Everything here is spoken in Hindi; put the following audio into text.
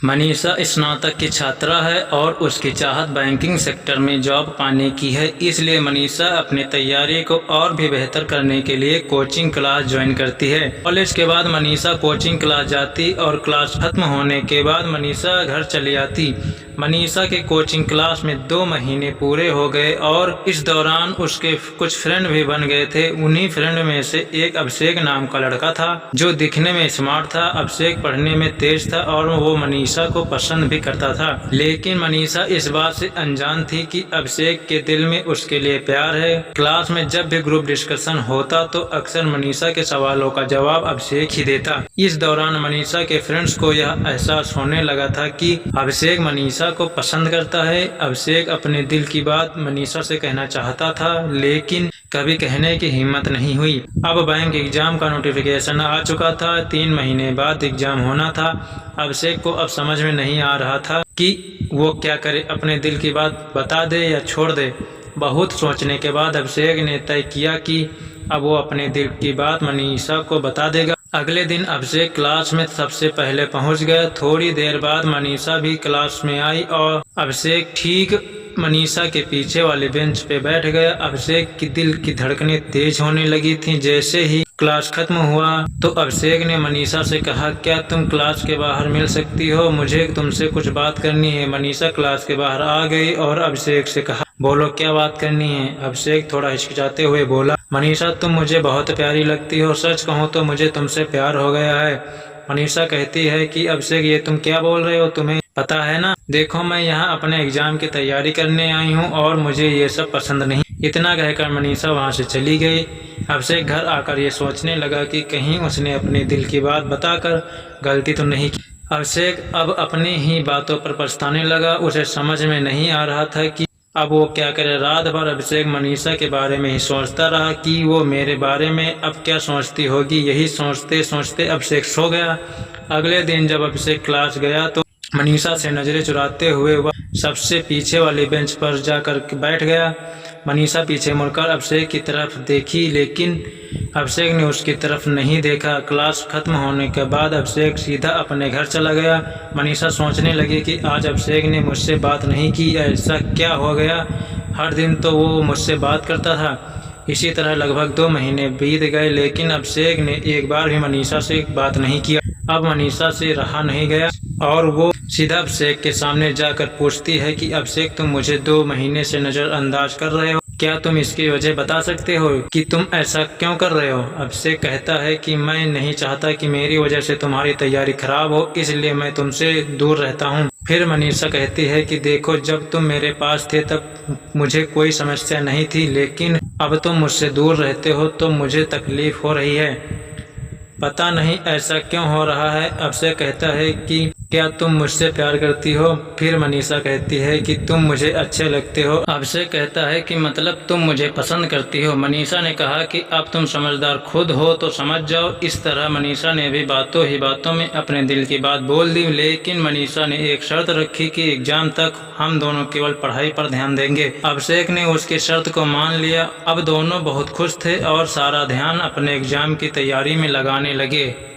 मनीषा स्नातक की छात्रा है और उसकी चाहत बैंकिंग सेक्टर में जॉब पाने की है। इसलिए मनीषा अपनी तैयारी को और भी बेहतर करने के लिए कोचिंग क्लास ज्वाइन करती है। कॉलेज के बाद मनीषा कोचिंग क्लास जाती और क्लास खत्म होने के बाद मनीषा घर चली आती। मनीषा के कोचिंग क्लास में 2 महीने पूरे हो गए और इस दौरान उसके कुछ फ्रेंड भी बन गए थे। उन्हीं फ्रेंड में से एक अभिषेक नाम का लड़का था जो दिखने में स्मार्ट था। अभिषेक पढ़ने में तेज था और वो मनीषा को पसंद भी करता था, लेकिन मनीषा इस बात से अनजान थी कि अभिषेक के दिल में उसके लिए प्यार है। क्लास में जब भी ग्रुप डिस्कशन होता तो अक्सर मनीषा के सवालों का जवाब अभिषेक ही देता। इस दौरान मनीषा के फ्रेंड्स को यह एहसास होने लगा था कि अभिषेक मनीषा को पसंद करता है। अभिषेक अपने दिल की बात मनीषा से कहना चाहता था, लेकिन कभी कहने की हिम्मत नहीं हुई। अब बैंक एग्जाम का नोटिफिकेशन आ चुका था। 3 महीने बाद एग्जाम होना था। अभिषेक को अब समझ में नहीं आ रहा था कि वो क्या करे, अपने दिल की बात बता दे या छोड़ दे। बहुत सोचने के बाद अभिषेक ने तय किया कि अब वो अपने दिल की बात मनीषा को बता देगा। अगले दिन अभिषेक क्लास में सबसे पहले पहुंच गया। थोड़ी देर बाद मनीषा भी क्लास में आई और अभिषेक ठीक मनीषा के पीछे वाले बेंच पे बैठ गया। अभिषेक की दिल की धड़कनें तेज होने लगी थीं। जैसे ही क्लास खत्म हुआ तो अभिषेक ने मनीषा से कहा, क्या तुम क्लास के बाहर मिल सकती हो? मुझे तुमसे कुछ बात करनी है। मनीषा क्लास के बाहर आ गई और अभिषेक से कहा, बोलो क्या बात करनी है? अभिषेक थोड़ा हिचकिचाते हुए बोला, मनीषा तुम मुझे बहुत प्यारी लगती हो। सच कहूँ तो मुझे तुमसे प्यार हो गया है। मनीषा कहती है कि अभिषेक ये तुम क्या बोल रहे हो? तुम्हें पता है ना, देखो मैं यहाँ अपने एग्जाम की तैयारी करने आई हूँ और मुझे ये सब पसंद नहीं। इतना कहकर मनीषा वहाँ से चली गई। अभिषेक घर आकर ये सोचने लगा कि कहीं उसने अपने दिल की बात बताकर गलती तो नहीं की। अभिषेक अब अपनी ही बातों पर पछताने लगा। उसे समझ में नहीं आ रहा था कि अब वो क्या करे। रात भर अभिषेक मनीषा के बारे में ही सोचता रहा कि वो मेरे बारे में अब क्या सोचती होगी। यही सोचते सोचते अभिषेक सो गया। अगले दिन जब अभिषेक क्लास गया तो मनीषा से नजरें चुराते हुए वह सबसे पीछे वाले बेंच पर जाकर बैठ गया। मनीषा पीछे मुड़कर अभिषेक की तरफ देखी, लेकिन अभिषेक ने उसकी तरफ नहीं देखा। क्लास खत्म होने के बाद अभिषेक सीधा अपने घर चला गया। मनीषा सोचने लगी कि आज अभिषेक ने मुझसे बात नहीं की, ऐसा क्या हो गया? हर दिन तो वो मुझसे बात करता था। इसी तरह लगभग 2 महीने बीत गए, लेकिन अभिषेक ने एक बार भी मनीषा से बात नहीं किया। अब मनीषा से रहा नहीं गया और वो सीधा अभिषेक के सामने जाकर पूछती है कि अभिषेक तुम मुझे 2 महीने से नज़रअंदाज कर रहे हो, क्या तुम इसकी वजह बता सकते हो कि तुम ऐसा क्यों कर रहे हो? अभिषेक कहता है कि मैं नहीं चाहता कि मेरी वजह से तुम्हारी तैयारी खराब हो, इसलिए मैं तुमसे दूर रहता हूँ। फिर मनीषा कहती है कि देखो, जब तुम मेरे पास थे तब मुझे कोई समस्या नहीं थी, लेकिन अब तुम मुझसे दूर रहते हो तो मुझे तकलीफ हो रही है। पता नहीं ऐसा क्यों हो रहा है। अभिषेक कहता है कि क्या तुम मुझसे प्यार करती हो? फिर मनीषा कहती है कि तुम मुझे अच्छे लगते हो। अभिषेक कहता है कि मतलब तुम मुझे पसंद करती हो। मनीषा ने कहा कि अब तुम समझदार खुद हो तो समझ जाओ। इस तरह मनीषा ने भी बातों ही बातों में अपने दिल की बात बोल दी, लेकिन मनीषा ने एक शर्त रखी कि एग्जाम तक हम दोनों केवल पढ़ाई पर ध्यान देंगे। अभिषेक ने उसकी शर्त को मान लिया। अब दोनों बहुत खुश थे और सारा ध्यान अपने एग्जाम की तैयारी में लगाने लगे।